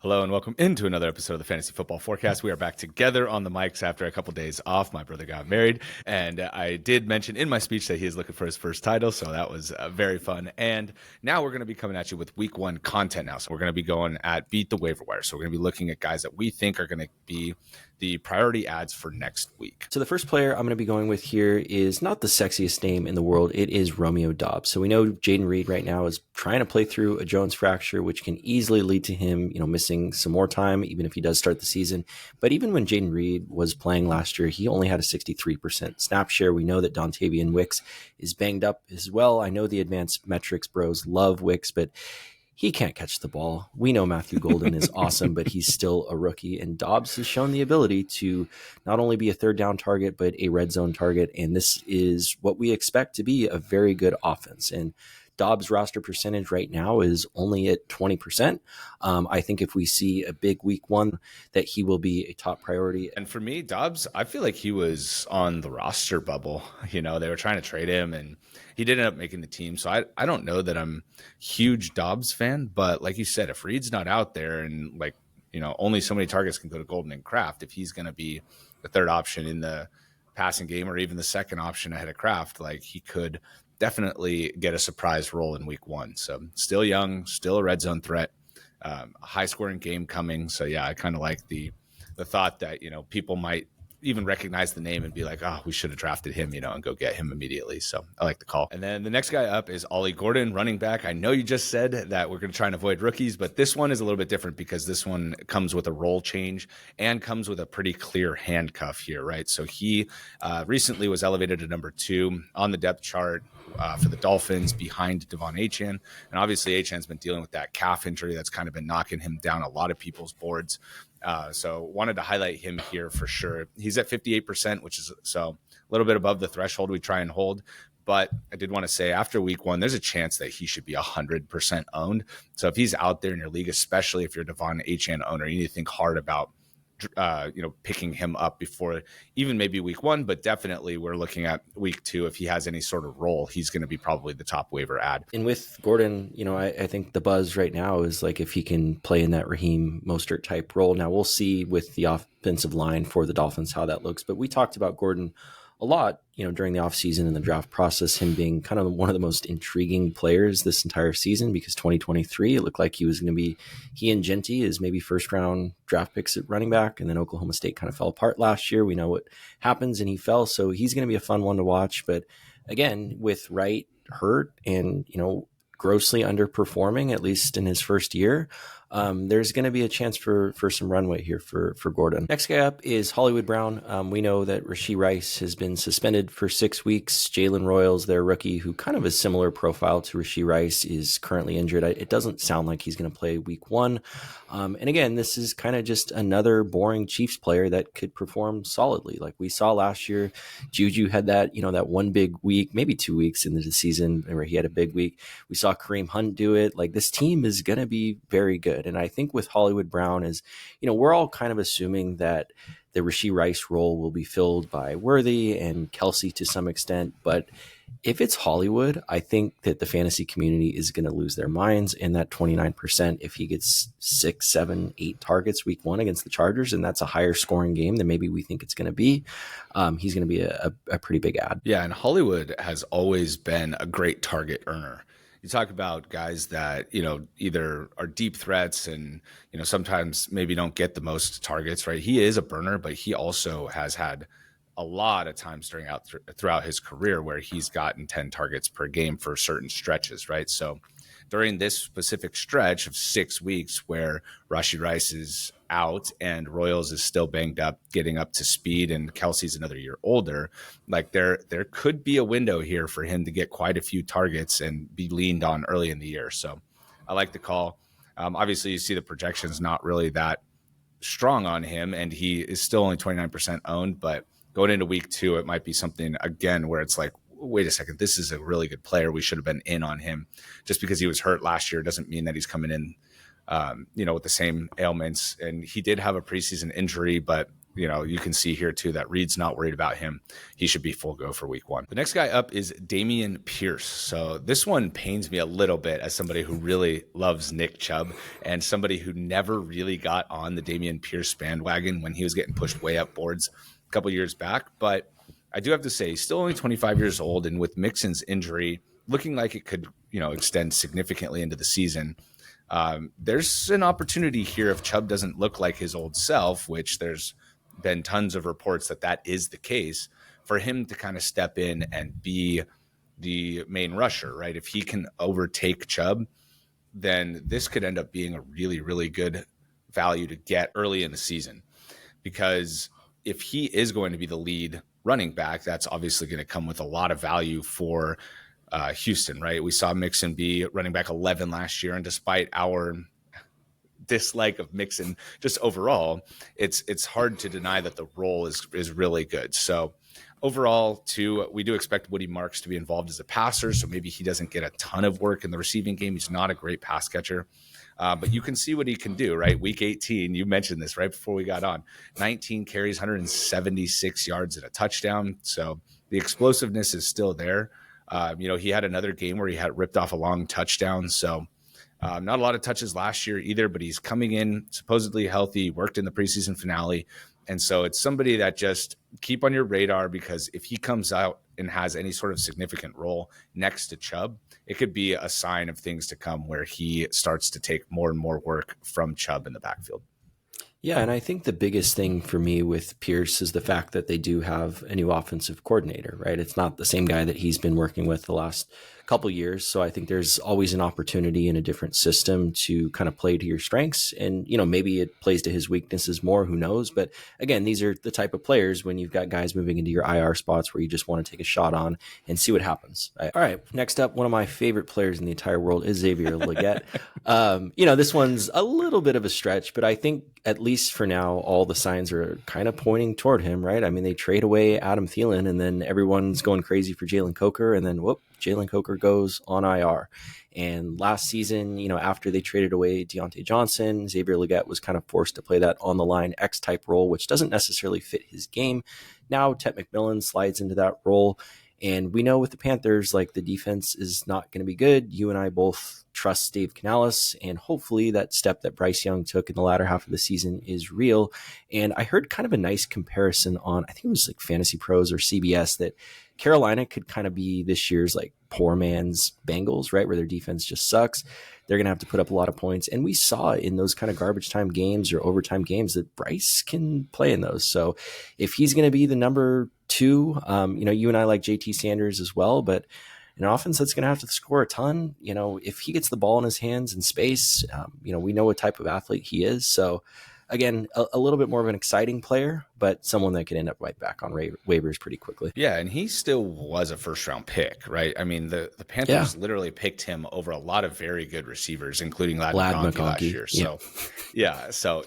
Hello and welcome into another episode of the Fantasy Football Forecast. We are back together on the mics after a couple days off. My brother got married, and I did mention in my speech that he is looking for his first title, so that was very fun. And now we're going to be coming at you with week one content now. So we're going to be going at Beat the Waiver Wire. So we're going to be looking at guys that we think are going to be the priority ads for next week. So the first player I'm going to be going with here is not the sexiest name in the world. It is Romeo Doubs. So we know Jayden Reed right now is trying to play through a Jones fracture, which can easily lead to him, missing some more time, even if he does start the season. But even when Jayden Reed was playing last year, he only had a 63% snap share. We know that Dontayvion Wicks is banged up as well. I know the advanced metrics bros love Wicks, but he can't catch the ball. We know Matthew Golden is awesome, but he's still a rookie. And Doubs has shown the ability to not only be a third down target, but a red zone target. And this is what we expect to be a very good offense. And Doubs' roster percentage right now is only at 20%. I think if we see a big week one, that he will be a top priority. And for me, Doubs, I feel like he was on the roster bubble. They were trying to trade him, and he did end up making the team. So I don't know that I'm a huge Doubs fan, but like you said, if Reed's not out there and only so many targets can go to Golden and Kraft, if he's going to be the third option in the passing game or even the second option ahead of Kraft, he could definitely get a surprise role in week one. So still young, still a red zone threat, a high scoring game coming. So yeah, I kind of like the thought that, people might even recognize the name and be like, oh, we should have drafted him, and go get him immediately. So I like the call. And then the next guy up is Ollie Gordon, running back. I know you just said that we're going to try and avoid rookies, but this one is a little bit different because this one comes with a role change and comes with a pretty clear handcuff here, right? So he recently was elevated to number 2 on the depth chart for the Dolphins behind Devon Achane. And obviously Achane's been dealing with that calf injury that's kind of been knocking him down a lot of people's boards. So wanted to highlight him here for sure. He's at 58%, which is so a little bit above the threshold we try and hold. But I did want to say after week one, there's a chance that he should be 100% owned. So if he's out there in your league, especially if you're a Devon Achane owner, you need to think hard about picking him up before even maybe week one, but definitely we're looking at week 2. If he has any sort of role, he's going to be probably the top waiver ad. And with Gordon, I think the buzz right now is if he can play in that Raheem Mostert type role. Now we'll see with the offensive line for the Dolphins how that looks, but we talked about Gordon a lot, during the offseason and the draft process, him being kind of one of the most intriguing players this entire season, because 2023, it looked like he was going to be, he and Genty is maybe first round draft picks at running back. And then Oklahoma State kind of fell apart last year. We know what happens, and he fell. So he's going to be a fun one to watch. But again, with Wright hurt and, grossly underperforming, at least in his first year, there's going to be a chance for some runway here for Gordon. Next guy up is Hollywood Brown. We know that Rashee Rice has been suspended for 6 weeks. Jalen Royals, their rookie, who kind of a similar profile to Rashee Rice, is currently injured. It doesn't sound like he's going to play week one. And again, this is kind of just another boring Chiefs player that could perform solidly. Like we saw last year, Juju had that, that one big week, maybe 2 weeks into the season where he had a big week. We saw Kareem Hunt do it. This team is going to be very good. And I think with Hollywood Brown is, we're all kind of assuming that the Rashee Rice role will be filled by Worthy and Kelsey to some extent. But if it's Hollywood, I think that the fantasy community is going to lose their minds. And that 29%, if he gets 6, 7, 8 targets week one against the Chargers, and that's a higher scoring game than maybe we think it's going to be, he's going to be a pretty big ad. Yeah, and Hollywood has always been a great target earner. You talk about guys that, either are deep threats and, sometimes maybe don't get the most targets, right? He is a burner, but he also has had a lot of times throughout his career where he's gotten 10 targets per game for certain stretches, right? So during this specific stretch of 6 weeks where Rashee Rice is out and Royals is still banged up, getting up to speed, and Kelsey's another year older, there could be a window here for him to get quite a few targets and be leaned on early in the year. So I like the call. Obviously, you see the projections not really that strong on him, and he is still only 29% owned, but going into week 2, it might be something, again, where it's like, wait a second, this is a really good player. We should have been in on him. Just because he was hurt last year doesn't mean that he's coming in, with the same ailments. And he did have a preseason injury, but you can see here too that Reed's not worried about him. He should be full go for week 1. The next guy up is Dameon Pierce. So this one pains me a little bit as somebody who really loves Nick Chubb and somebody who never really got on the Dameon Pierce bandwagon when he was getting pushed way up boards a couple years back. But I do have to say, he's still only 25 years old. And with Mixon's injury looking like it could, extend significantly into the season, there's an opportunity here if Chubb doesn't look like his old self, which there's been tons of reports that is the case, for him to kind of step in and be the main rusher, right? If he can overtake Chubb, then this could end up being a really, really good value to get early in the season. Because if he is going to be the lead running back, that's obviously going to come with a lot of value for Houston, right? We saw Mixon be running back 11 last year, and despite our dislike of Mixon just overall, it's hard to deny that the role is really good. So overall, too, we do expect Woody Marks to be involved as a passer, so maybe he doesn't get a ton of work in the receiving game. He's not a great pass catcher, but you can see what he can do, right? Week 18, you mentioned this right before we got on, 19 carries, 176 yards and a touchdown. So the explosiveness is still there. He had another game where he had ripped off a long touchdown. So not a lot of touches last year either, but he's coming in supposedly healthy, worked in the preseason finale. And so it's somebody that just keep on your radar, because if he comes out and has any sort of significant role next to Chubb, it could be a sign of things to come where he starts to take more and more work from Chubb in the backfield. Yeah, and I think the biggest thing for me with Pierce is the fact that they do have a new offensive coordinator, right? It's not the same guy that he's been working with the last couple years. So I think there's always an opportunity in a different system to kind of play to your strengths. And, maybe it plays to his weaknesses more, who knows? But again, these are the type of players when you've got guys moving into your IR spots where you just want to take a shot on and see what happens. All right, next up, one of my favorite players in the entire world is Xavier Legette. This one's a little bit of a stretch, but I think at least for now, all the signs are kind of pointing toward him, right? I mean, they trade away Adam Thielen, and then everyone's going crazy for Jalen Coker, and then whoop, Jalen Coker goes on IR. And last season, after they traded away Deontay Johnson, Xavier Legette was kind of forced to play that on the line X type role, which doesn't necessarily fit his game. Now Ted McMillan slides into that role. And we know with the Panthers, like, the defense is not going to be good. You and I both trust Dave Canales, and hopefully that step that Bryce Young took in the latter half of the season is real. And I heard kind of a nice comparison on, I think it was like Fantasy Pros or CBS, that Carolina could kind of be this year's like poor man's Bengals, right? Where their defense just sucks. They're going to have to put up a lot of points. And we saw in those kind of garbage time games or overtime games that Bryce can play in those. So if he's going to be the number 2, you and I like JT Sanders as well, but an offense that's going to have to score a ton, if he gets the ball in his hands in space, we know what type of athlete he is. So again, a little bit more of an exciting player, but someone that could end up right back on waivers pretty quickly. Yeah, and he still was a first-round pick, right? I mean, the Panthers literally picked him over a lot of very good receivers, including Lad McConkey last year. So,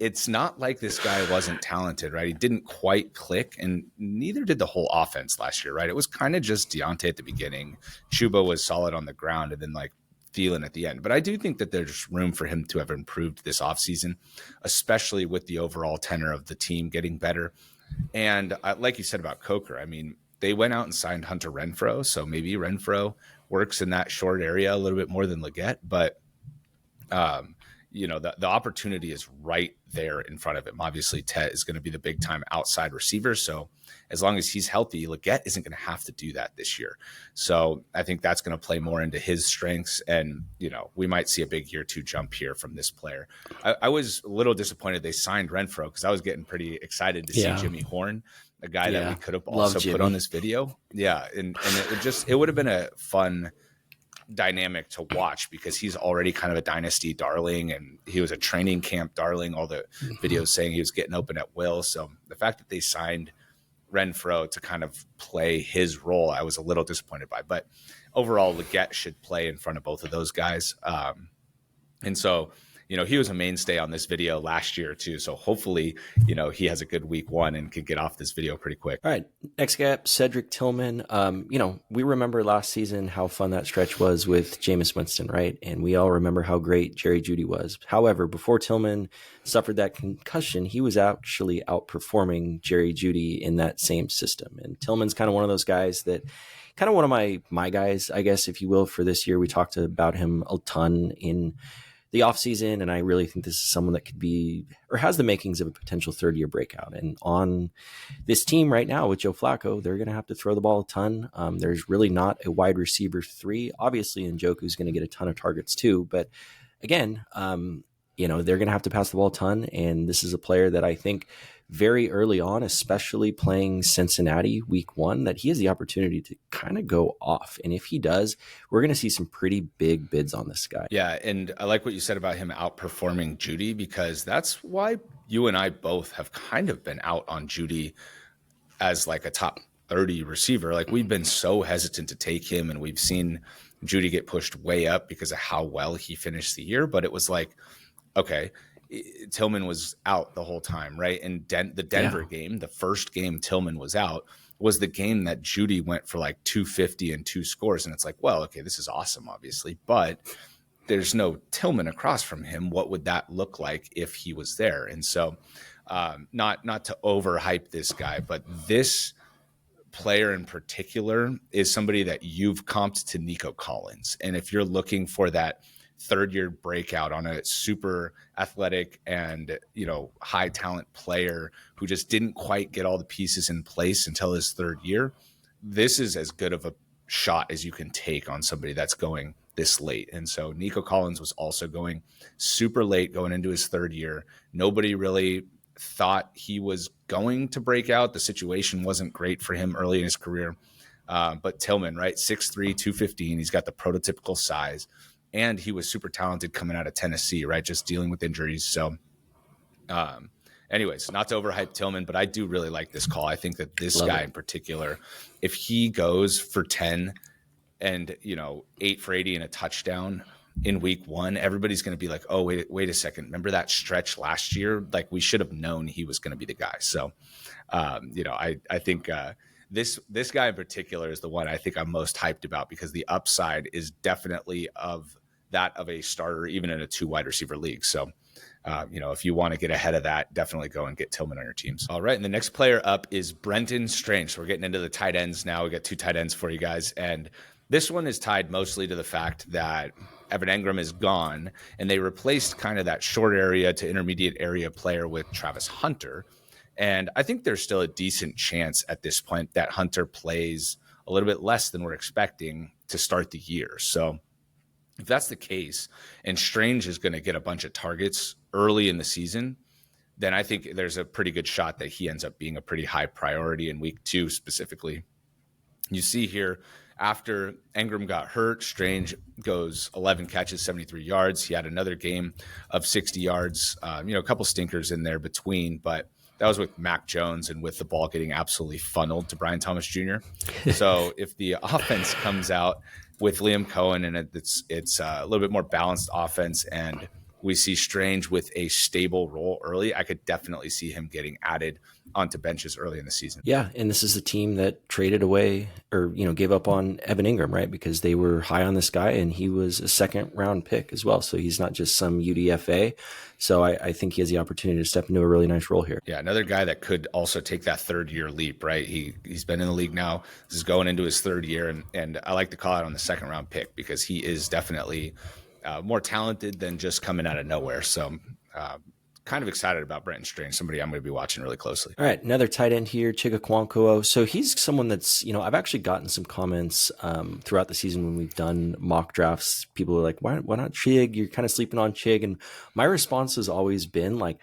it's not like this guy wasn't talented, right? He didn't quite click, and neither did the whole offense last year, right? It was kind of just Deontay at the beginning. Chuba was solid on the ground, and then Thielen at the end. But I do think that there's room for him to have improved this offseason, especially with the overall tenor of the team getting better. And like you said about Coker, I mean, they went out and signed Hunter Renfrow, so maybe Renfrow works in that short area a little bit more than Legette, but the opportunity is right there in front of him. Obviously, Tet is going to be the big time outside receiver. So as long as he's healthy, Legette isn't going to have to do that this year. So I think that's going to play more into his strengths. And, we might see a big year 2 jump here from this player. I was a little disappointed they signed Renfrow, because I was getting pretty excited to see Jimmy Horn, a guy that we could have also put on this video. Yeah. And it would have been a fun dynamic to watch, because he's already kind of a dynasty darling, and he was a training camp darling, all the videos saying he was getting open at will. So the fact that they signed Renfrow to kind of play his role, I was a little disappointed by, but overall Legette should play in front of both of those guys. And so he was a mainstay on this video last year too. So hopefully, he has a good week 1 and could get off this video pretty quick. All right. Next guy up, Cedric Tillman. We remember last season how fun that stretch was with Jameis Winston, right? And we all remember how great Jerry Jeudy was. However, before Tillman suffered that concussion, he was actually outperforming Jerry Jeudy in that same system. And Tillman's kind of one of those guys that kind of one of my guys, I guess, if you will, for this year. We talked about him a ton in the offseason, and I really think this is someone that could be or has the makings of a potential third-year breakout. And on this team right now with Joe Flacco, they're going to have to throw the ball a ton. There's really not a wide receiver 3. Obviously, Njoku's going to get a ton of targets too, but again, they're going to have to pass the ball a ton, and this is a player that I think very early on, especially playing Cincinnati week 1, that he has the opportunity to kind of go off. And if he does, we're going to see some pretty big bids on this guy. Yeah, and I like what you said about him outperforming Jeudy, because that's why you and I both have kind of been out on Jeudy as like a top 30 receiver. Like, we've been so hesitant to take him, and we've seen Jeudy get pushed way up because of how well he finished the year. But it was like, okay, Tillman was out the whole time, right? And the Denver game, the first game Tillman was out, was the game that Jeudy went for like 250 and 2 scores. And it's like, well, okay, this is awesome, obviously, but there's no Tillman across from him. What would that look like if he was there? And so not to overhype this guy, but this player in particular is somebody that you've comped to Nico Collins. And if you're looking for that third-year breakout on a super athletic and high talent player who just didn't quite get all the pieces in place until his third year, this is as good of a shot as you can take on somebody that's going this late. And so Nico Collins was also going super late going into his third year. Nobody really thought he was going to break out. The situation wasn't great for him early in his career. But Tillman, right, 6'3", 215, he's got the prototypical size. And he was super talented coming out of Tennessee, right? Just dealing with injuries. So anyways, not to overhype Tillman, but I do really like this call. I think that this guy in particular, if he goes for 10 and, 8 for 80 and a touchdown in week 1, everybody's going to be like, oh, wait a second. Remember that stretch last year? Like, we should have known he was going to be the guy. So, I think this guy in particular is the one I think I'm most hyped about, because the upside is definitely of a starter, even in a 2 wide receiver league. So, if you want to get ahead of that, definitely go and get Tillman on your teams. All right. And the next player up is Brenton Strange. So we're getting into the tight ends now. We got 2 tight ends for you guys. And this one is tied mostly to the fact that Evan Engram is gone, and they replaced kind of that short area to intermediate area player with Travis Hunter. And I think there's still a decent chance at this point that Hunter plays a little bit less than we're expecting to start the year. So if that's the case, and Strange is going to get a bunch of targets early in the season, then I think there's a pretty good shot that he ends up being a pretty high priority in week 2 specifically. You see here, after Engram got hurt, Strange goes 11 catches, 73 yards. He had another game of 60 yards, a couple stinkers in there between, but that was with Mac Jones and with the ball getting absolutely funneled to Brian Thomas Jr. So if the offense comes out with Liam Cohen and it's a little bit more balanced offense, and we see Strange with a stable role early, I could definitely see him getting added onto benches early in the season. Yeah, and this is a team that traded away or gave up on Evan Engram, right? Because they were high on this guy, and he was a 2nd-round pick as well. So he's not just some UDFA. So I think he has the opportunity to step into a really nice role here. Yeah, another guy that could also take that third-year leap, right? He's been in the league now. This is going into his 3rd year, and I like to call out on the 2nd-round pick because he is definitely more talented than just coming out of nowhere. So kind of excited about Brenton Strange, somebody I'm going to be watching really closely. All right, another tight end here, Chig Okonkwo. So he's someone that's, I've actually gotten some comments throughout the season when we've done mock drafts. People are like, why not Chig? You're kind of sleeping on Chig. And my response has always been like,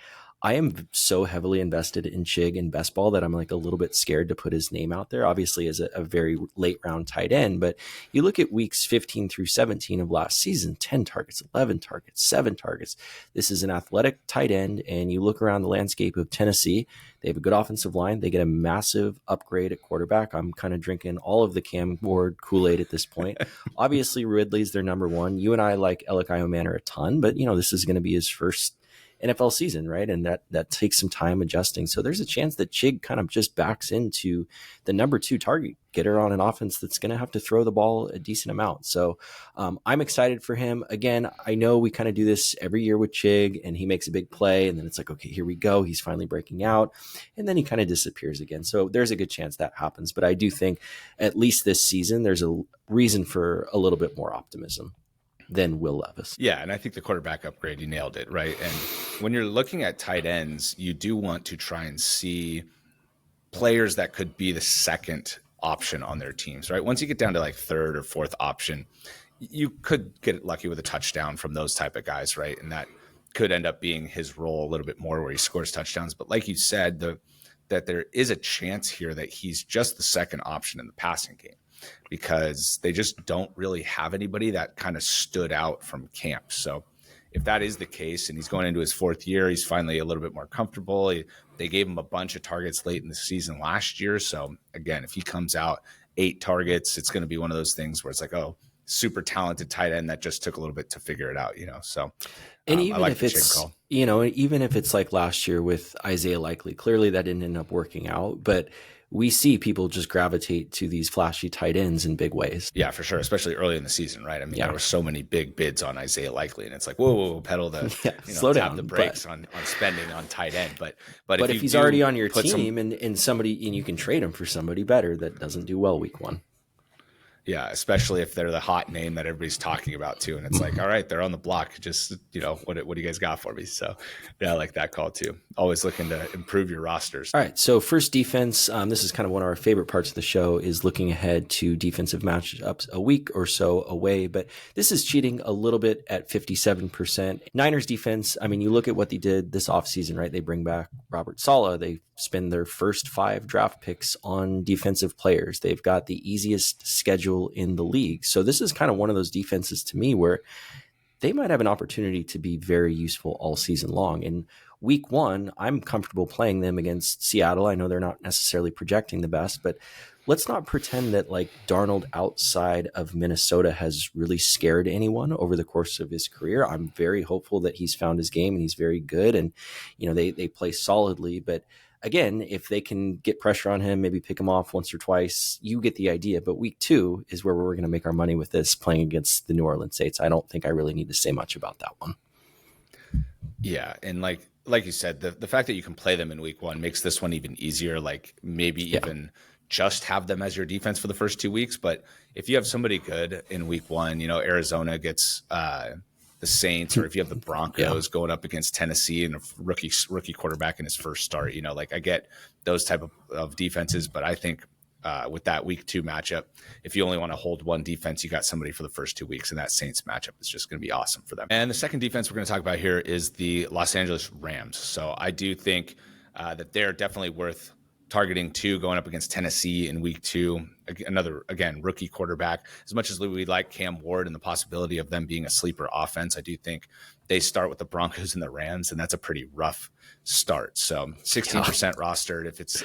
I am so heavily invested in Chig and best ball that I'm like a little bit scared to put his name out there, obviously as a very late round tight end. But you look at weeks 15 through 17 of last season, 10 targets, 11 targets, 7 targets. This is an athletic tight end. And you look around the landscape of Tennessee, they have a good offensive line. They get a massive upgrade at quarterback. I'm kind of drinking all of the Cam Ward Kool-Aid at this point. Obviously, Ridley's their number one. You and I like Alec Iomanner a ton, but this is going to be his first NFL season, right? And that takes some time adjusting. So there's a chance that Chig kind of just backs into the number 2 target getter on an offense that's going to have to throw the ball a decent amount. So I'm excited for him. Again, I know we kind of do this every year with Chig, and he makes a big play, and then it's like, okay, here we go. He's finally breaking out, and then he kind of disappears again. So there's a good chance that happens. But I do think at least this season, there's a reason for a little bit more optimism than Will Levis. Yeah, and I think the quarterback upgrade, you nailed it, right? And when you're looking at tight ends, you do want to try and see players that could be the second option on their teams, right? Once you get down to like third or fourth option, you could get lucky with a touchdown from those type of guys, right? And that could end up being his role a little bit more where he scores touchdowns. But like you said, that there is a chance here that he's just the second option in the passing game, because they just don't really have anybody that kind of stood out from camp. So if that is the case and he's going into his 4th year, he's finally a little bit more comfortable. They gave him a bunch of targets late in the season last year. So again, if he comes out 8 targets, it's going to be one of those things where it's like, oh, super talented tight end that just took a little bit to figure it out, So, and even if it's, even if it's like last year with Isaiah Likely, clearly that didn't end up working out, but we see people just gravitate to these flashy tight ends in big ways. Yeah, for sure. Especially early in the season, right? I mean, there were so many big bids on Isaiah Likely, and it's like, whoa, pedal the, slow down, the brakes on spending on tight end. But if he's already on your team and somebody, and you can trade him for somebody better that doesn't do well week 1. Yeah, especially if they're the hot name that everybody's talking about too. And it's like, all right, they're on the block. Just, what do you guys got for me? So yeah, I like that call too. Always looking to improve your rosters. All right. So first defense, this is kind of one of our favorite parts of the show, is looking ahead to defensive matchups a week or so away. But this is cheating a little bit at 57%. Niners defense, I mean, you look at what they did this offseason, right? They bring back Robert Saleh. They spend their first 5 draft picks on defensive players. They've got the easiest schedule in the league. So this is kind of one of those defenses to me where they might have an opportunity to be very useful all season long. In week 1, I'm comfortable playing them against Seattle. I know they're not necessarily projecting the best, but let's not pretend that like Darnold outside of Minnesota has really scared anyone over the course of his career. I'm very hopeful that he's found his game and he's very good, and they play solidly. But again, if they can get pressure on him, maybe pick him off once or twice, you get the idea. But week 2 is where we're going to make our money with this, playing against the New Orleans Saints. I don't think I really need to say much about that one. Yeah, and like you said, the fact that you can play them in week 1 makes this one even easier. Like maybe even just have them as your defense for the first 2 weeks. But if you have somebody good in week 1, Arizona gets the Saints, or if you have the Broncos going up against Tennessee and a rookie quarterback in his first start, I get those type of defenses. But I think with that week 2 matchup, if you only want to hold one defense, you got somebody for the first 2 weeks, and that Saints matchup is just going to be awesome for them. And the second defense we're going to talk about here is the Los Angeles Rams. So I do think that they're definitely worth targeting too, going up against Tennessee in week 2. Another, again, rookie quarterback. As much as we like Cam Ward and the possibility of them being a sleeper offense, I do think they start with the Broncos and the Rams, and that's a pretty rough start. So 16% rostered. If it's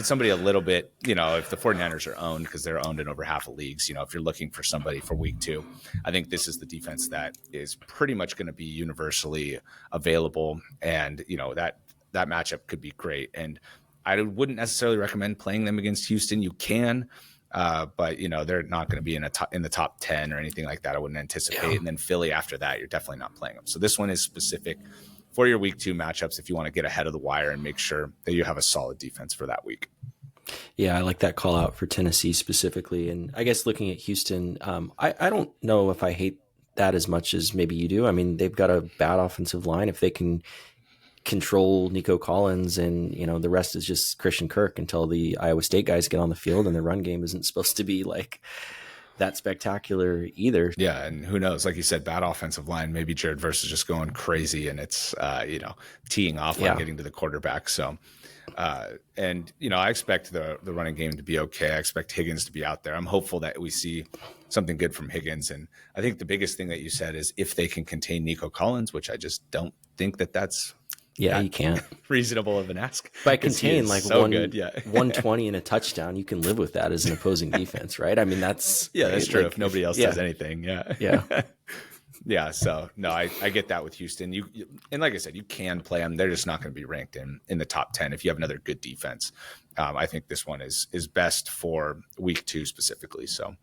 somebody a little bit, if the 49ers are owned, because they're owned in over half of leagues, if you're looking for somebody for week 2, I think this is the defense that is pretty much going to be universally available. And, that matchup could be great. And I wouldn't necessarily recommend playing them against Houston. You can, but they're not going to be in the top 10 or anything like that. I wouldn't anticipate. And then Philly after that, you're definitely not playing them. So this one is specific for your week 2 matchups if you want to get ahead of the wire and make sure that you have a solid defense for that week. Yeah, I like that call out for Tennessee specifically. And I guess looking at Houston, I don't know if I hate that as much as maybe you do. I mean, they've got a bad offensive line. If they can control Nico Collins and the rest is just Christian Kirk until the Iowa State guys get on the field, and the run game isn't supposed to be like that spectacular either. Yeah, and who knows? Like you said, bad offensive line. Maybe Jared Verse is just going crazy, and it's teeing off on getting to the quarterback. So, and I expect the running game to be okay. I expect Higgins to be out there. I'm hopeful that we see something good from Higgins. And I think the biggest thing that you said is if they can contain Nico Collins, which I just don't think that's you can't reasonable of an ask. By contain like so good. Yeah. 120 and a touchdown, you can live with that as an opposing defense, right? I mean, that's that's true. Like, if nobody else does anything, yeah. So no, I get that with Houston. You and like I said, you can play them. They're just not going to be ranked in the top 10 if you have another good defense. I think this one is best for week 2 specifically. So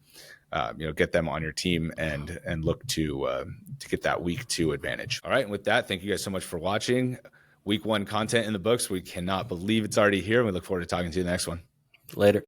get them on your team and look to get that week 2 advantage. All right, and with that, thank you guys so much for watching. Week 1 content in the books. We cannot believe it's already here. We look forward to talking to you in the next one. Later.